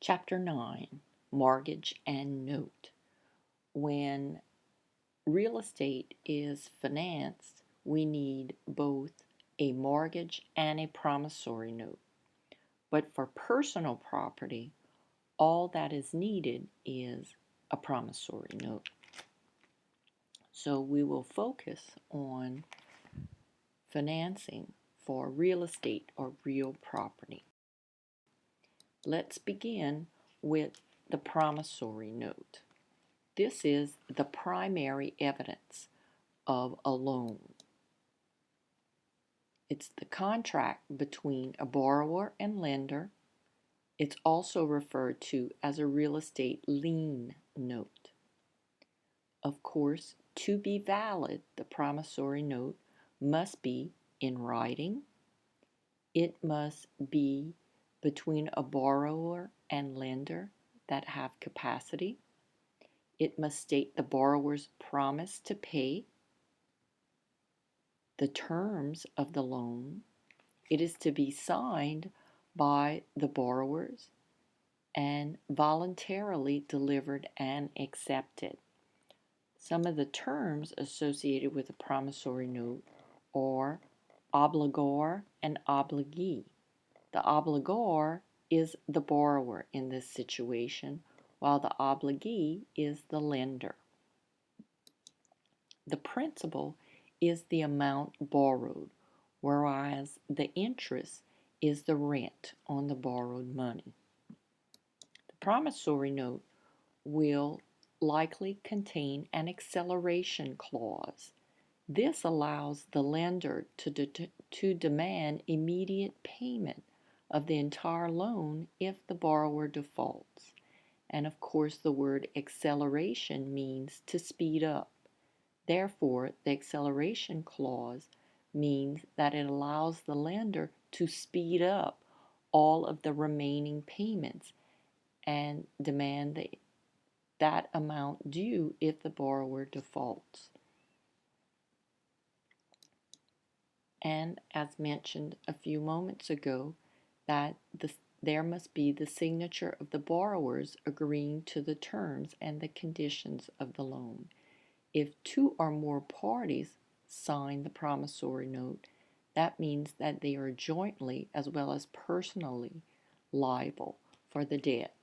Chapter 9, Mortgage and Note. When real estate is financed, we need both a mortgage and a promissory note. But for personal property, all that is needed is a promissory note. So we will focus on financing for real estate or real property. Let's begin with the promissory note. This is the primary evidence of a loan. It's the contract between a borrower and lender. It's also referred to as a real estate lien note. Of course, to be valid, the promissory note must be in writing. It must be between a borrower and lender that have capacity. It must state the borrower's promise to pay, the terms of the loan. It is to be signed by the borrowers and voluntarily delivered and accepted. Some of the terms associated with a promissory note are obligor and obligee. The obligor is the borrower in this situation, while the obligee is the lender. The principal is the amount borrowed, whereas the interest is the rent on the borrowed money. The promissory note will likely contain an acceleration clause. This allows the lender to demand immediate payment of the entire loan if the borrower defaults. And of course, the word acceleration means to speed up. Therefore, the acceleration clause means that it allows the lender to speed up all of the remaining payments and demand that amount due if the borrower defaults. And as mentioned a few moments ago, that there must be the signature of the borrowers agreeing to the terms and the conditions of the loan. If two or more parties sign the promissory note, that means that they are jointly as well as personally liable for the debt.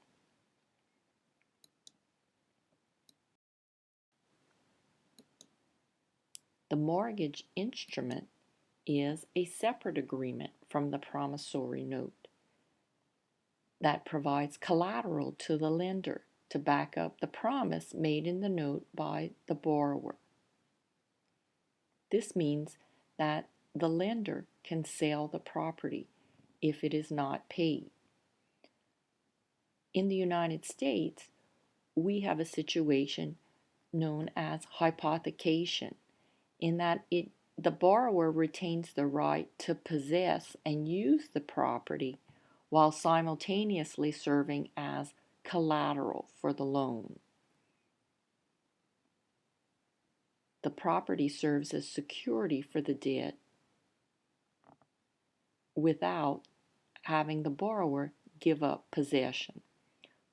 The mortgage instrument is a separate agreement from the promissory note that provides collateral to the lender to back up the promise made in the note by the borrower. This means that the lender can sell the property if it is not paid. In the United States, we have a situation known as hypothecation, in that the borrower retains the right to possess and use the property while simultaneously serving as collateral for the loan. The property serves as security for the debt without having the borrower give up possession.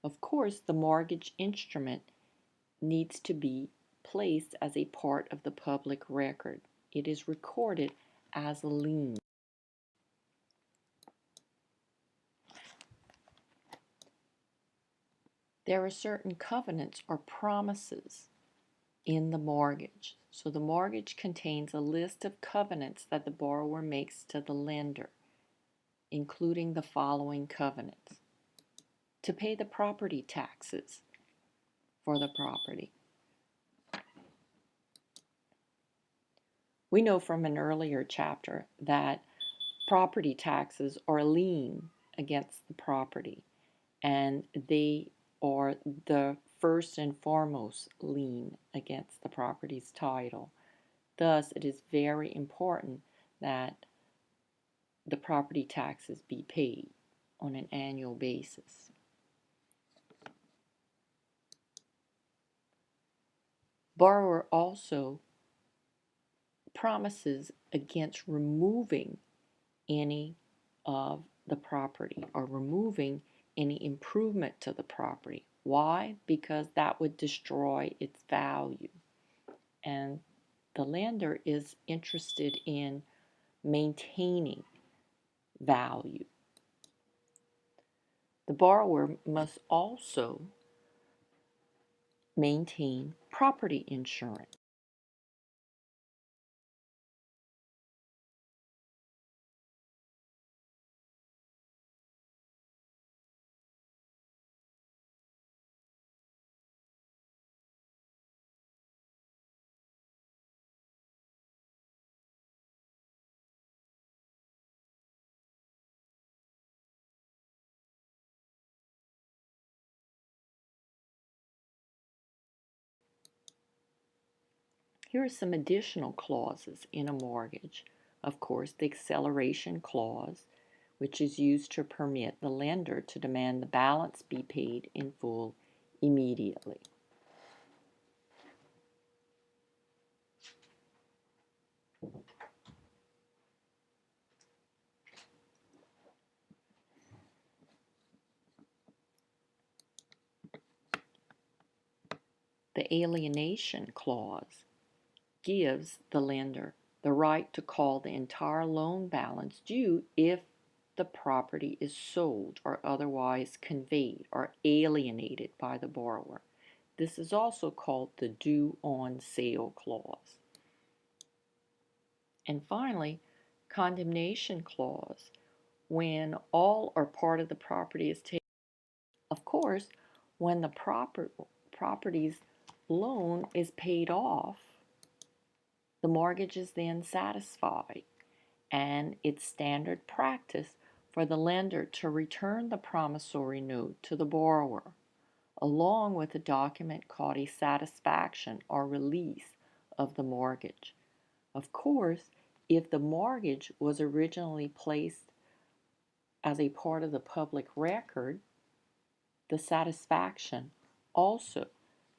Of course, the mortgage instrument needs to be placed as a part of the public record. It is recorded as a lien. There are certain covenants or promises in the mortgage. So the mortgage contains a list of covenants that the borrower makes to the lender, including the following covenants: to pay the property taxes for the property. We know from an earlier chapter that property taxes are a lien against the property, and they are the first and foremost lien against the property's title. Thus, it is very important that the property taxes be paid on an annual basis. Borrower also promises against removing any of the property or removing any improvement to the property. Why? Because that would destroy its value. And the lender is interested in maintaining value. The borrower must also maintain property insurance. Here are some additional clauses in a mortgage. Of course, the acceleration clause, which is used to permit the lender to demand the balance be paid in full immediately. The alienation clause gives the lender the right to call the entire loan balance due if the property is sold or otherwise conveyed or alienated by the borrower. This is also called the due on sale clause. And finally, condemnation clause, when all or part of the property is taken. Of course, when the property's loan is paid off, the mortgage is then satisfied, and it's standard practice for the lender to return the promissory note to the borrower, along with a document called a satisfaction or release of the mortgage. Of course, if the mortgage was originally placed as a part of the public record, the satisfaction also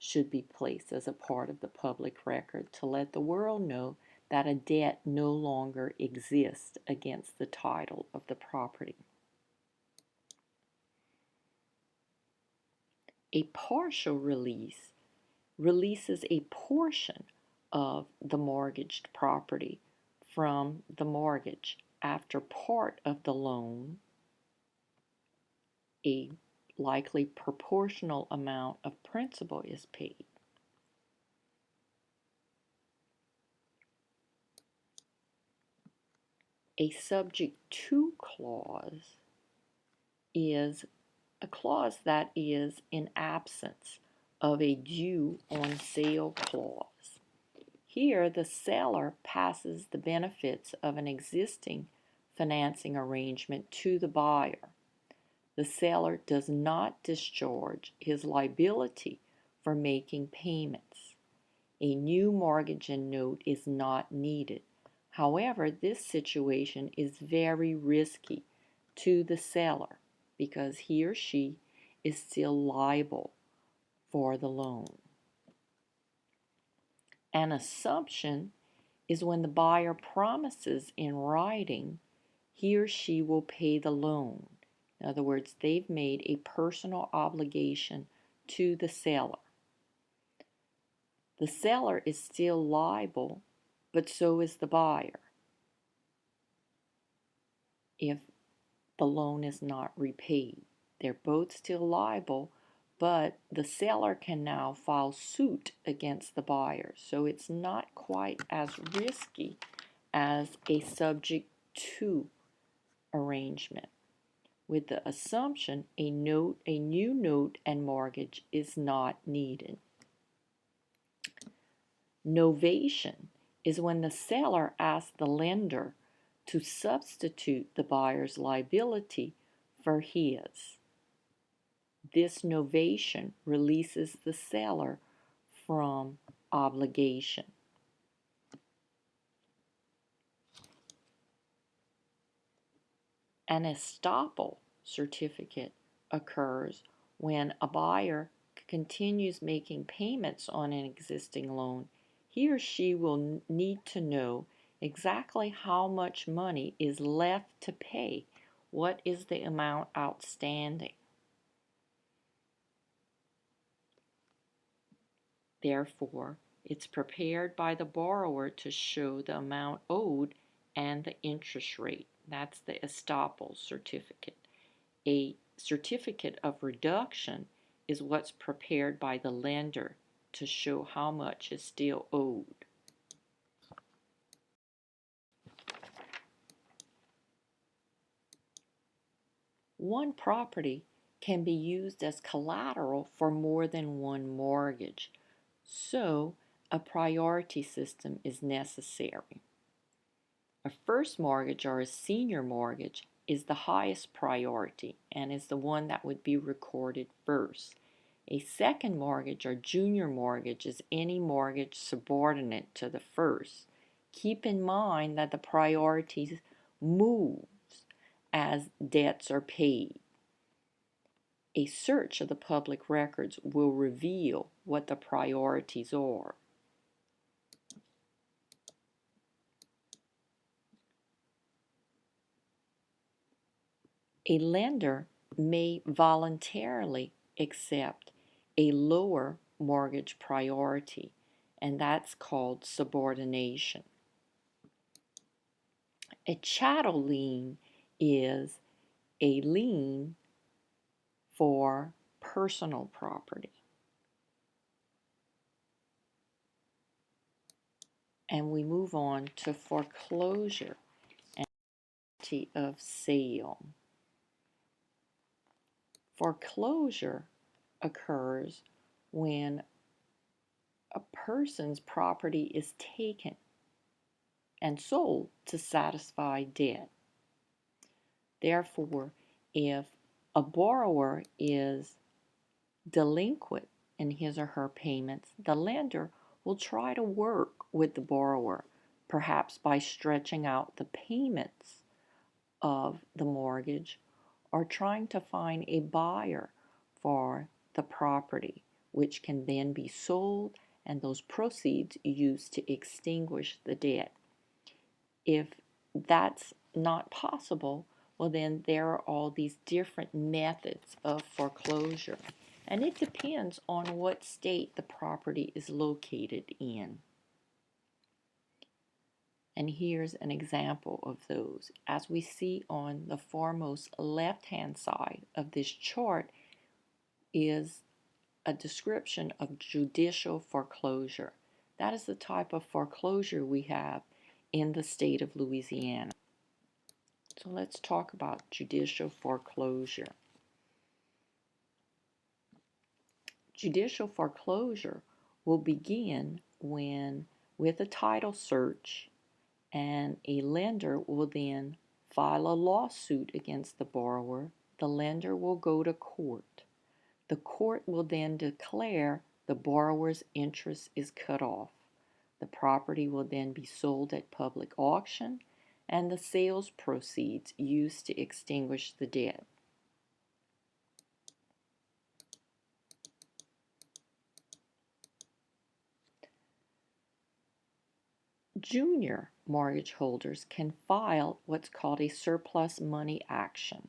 should be placed as a part of the public record to let the world know that a debt no longer exists against the title of the property. A partial release releases a portion of the mortgaged property from the mortgage after part of the loan, a likely proportional amount of principal is paid. A subject to clause is a clause that is in absence of a due on sale clause. Here, the seller passes the benefits of an existing financing arrangement to the buyer. The seller does not discharge his liability for making payments. A new mortgage and note is not needed. However, this situation is very risky to the seller because he or she is still liable for the loan. An assumption is when the buyer promises in writing he or she will pay the loan. In other words, they've made a personal obligation to the seller. The seller is still liable, but so is the buyer if the loan is not repaid. They're both still liable, but the seller can now file suit against the buyer. So it's not quite as risky as a subject to arrangement. With the assumption a new note and mortgage is not needed. Novation is when the seller asks the lender to substitute the buyer's liability for his. This novation releases the seller from obligation. An estoppel certificate occurs when a buyer continues making payments on an existing loan. He or she will need to know exactly how much money is left to pay. What is the amount outstanding? Therefore, it's prepared by the borrower to show the amount owed and the interest rate. That's the estoppel certificate. A certificate of reduction is what's prepared by the lender to show how much is still owed. One property can be used as collateral for more than one mortgage, so a priority system is necessary. A first mortgage or a senior mortgage is the highest priority and is the one that would be recorded first. A second mortgage or junior mortgage is any mortgage subordinate to the first. Keep in mind that the priorities moves as debts are paid. A search of the public records will reveal what the priorities are. A lender may voluntarily accept a lower mortgage priority, and that's called subordination. A chattel lien is a lien for personal property. And we move on to foreclosure and of sale. Foreclosure occurs when a person's property is taken and sold to satisfy debt. Therefore, if a borrower is delinquent in his or her payments, the lender will try to work with the borrower, perhaps by stretching out the payments of the mortgage or trying to find a buyer for the property, which can then be sold and those proceeds used to extinguish the debt. If that's not possible, well, then there are all these different methods of foreclosure, and it depends on what state the property is located in. And here's an example of those. As we see on the foremost left-hand side of this chart is a description of judicial foreclosure. That is the type of foreclosure we have in the state of Louisiana. So let's talk about judicial foreclosure. Judicial foreclosure will begin with a title search, and a lender will then file a lawsuit against the borrower. The lender will go to court. The court will then declare the borrower's interest is cut off. The property will then be sold at public auction and the sales proceeds used to extinguish the debt. Junior mortgage holders can file what's called a surplus money action.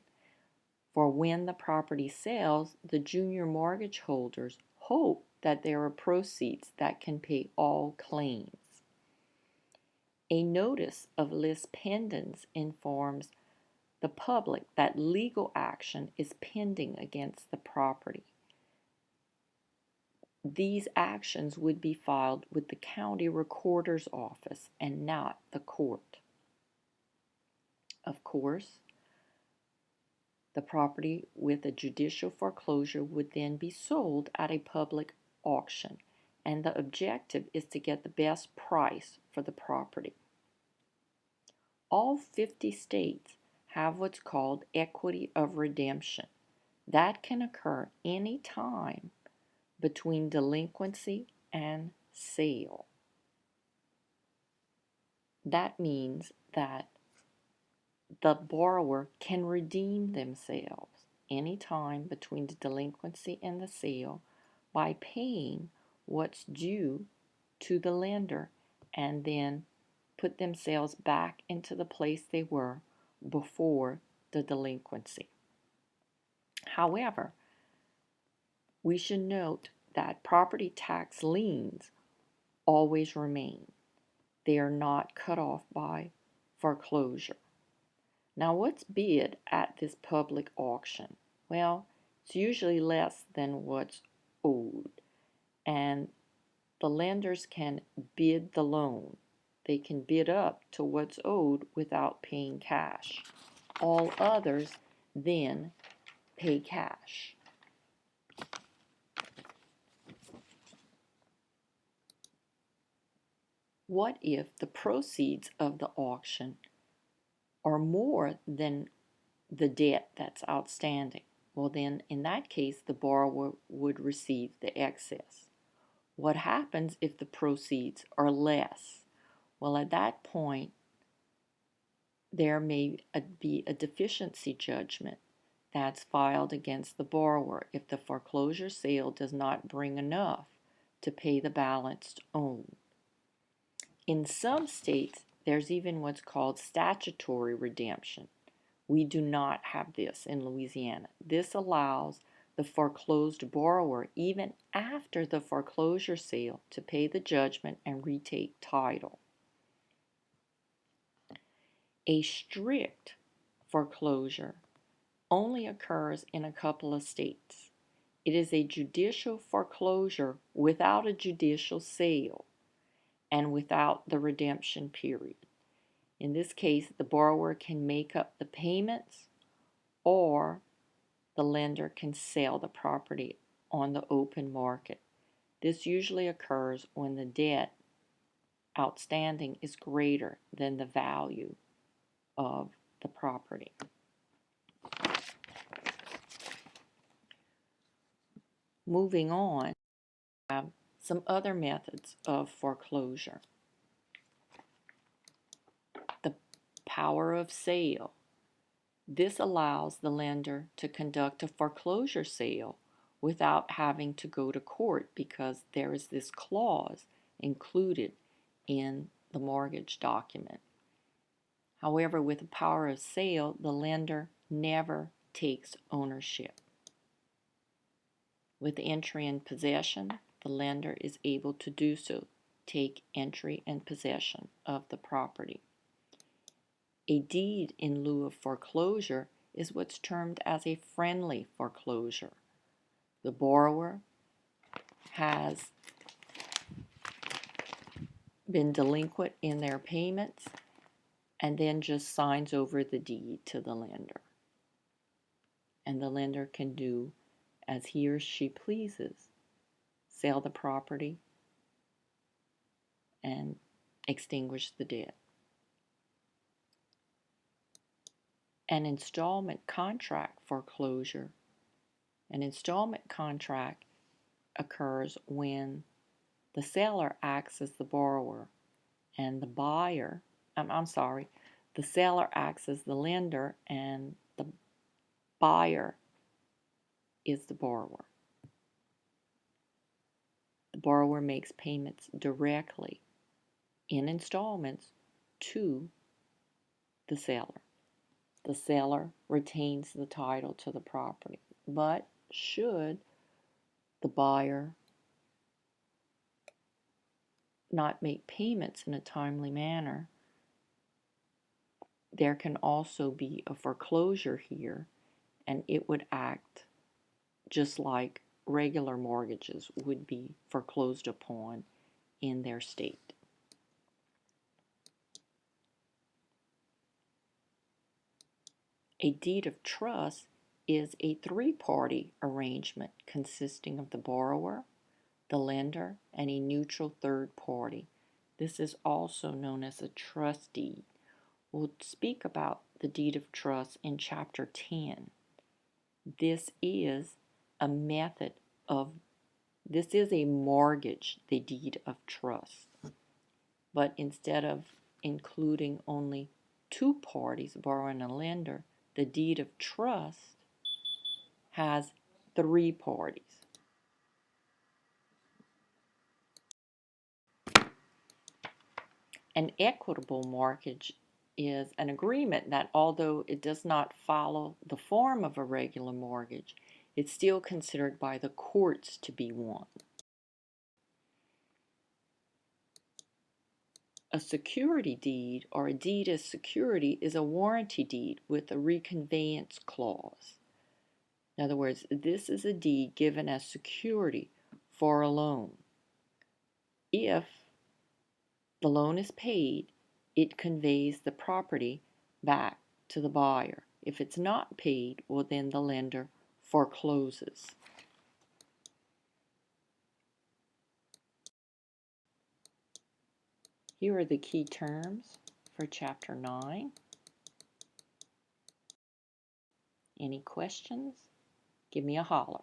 For when the property sells, the junior mortgage holders hope that there are proceeds that can pay all claims. A notice of lis pendens informs the public that legal action is pending against the property. These actions would be filed with the county recorder's office and not the court. Of course, the property with a judicial foreclosure would then be sold at a public auction, and the objective is to get the best price for the property. All 50 states have what's called equity of redemption. That can occur any time between delinquency and sale. That means that the borrower can redeem themselves any time between the delinquency and the sale by paying what's due to the lender and then put themselves back into the place they were before the delinquency. However, we should note that property tax liens always remain. They are not cut off by foreclosure. Now, what's bid at this public auction? Well, it's usually less than what's owed, and the lenders can bid the loan. They can bid up to what's owed without paying cash. All others then pay cash. What if the proceeds of the auction are more than the debt that's outstanding? Well, then in that case, the borrower would receive the excess. What happens if the proceeds are less? Well, at that point, there may be a deficiency judgment that's filed against the borrower if the foreclosure sale does not bring enough to pay the balance owed. In some states, there's even what's called statutory redemption. We do not have this in Louisiana. This allows the foreclosed borrower, even after the foreclosure sale, to pay the judgment and retake title. A strict foreclosure only occurs in a couple of states. It is a judicial foreclosure without a judicial sale and without the redemption period. In this case, the borrower can make up the payments, or the lender can sell the property on the open market. This usually occurs when the debt outstanding is greater than the value of the property. Moving on, we have some other methods of foreclosure. The power of sale. This allows the lender to conduct a foreclosure sale without having to go to court, because there is this clause included in the mortgage document. However, with the power of sale, the lender never takes ownership. With entry and possession, the lender is able to do so, take entry and possession of the property. A deed in lieu of foreclosure is what's termed as a friendly foreclosure. The borrower has been delinquent in their payments and then just signs over the deed to the lender. And the lender can do as he or she pleases, sell the property and extinguish the debt. An installment contract foreclosure. An installment contract occurs when the seller acts as the borrower and the seller acts as the lender and the buyer is the borrower. The borrower makes payments directly in installments to the seller. The seller retains the title to the property, but should the buyer not make payments in a timely manner, there can also be a foreclosure here, and it would act just like regular mortgages would be foreclosed upon in their state. A deed of trust is a three-party arrangement consisting of the borrower, the lender, and a neutral third party. This is also known as a trust deed. We'll speak about the deed of trust in Chapter 10. This is a mortgage, the deed of trust. But instead of including only two parties, borrower and a lender, the deed of trust has three parties. An equitable mortgage is an agreement that, although it does not follow the form of a regular mortgage, it's still considered by the courts to be one. A security deed or a deed as security is a warranty deed with a reconveyance clause. In other words, this is a deed given as security for a loan. If the loan is paid, it conveys the property back to the buyer. If it's not paid, well, then the lender forecloses. Here are the key terms for Chapter 9. Any questions? Give me a holler.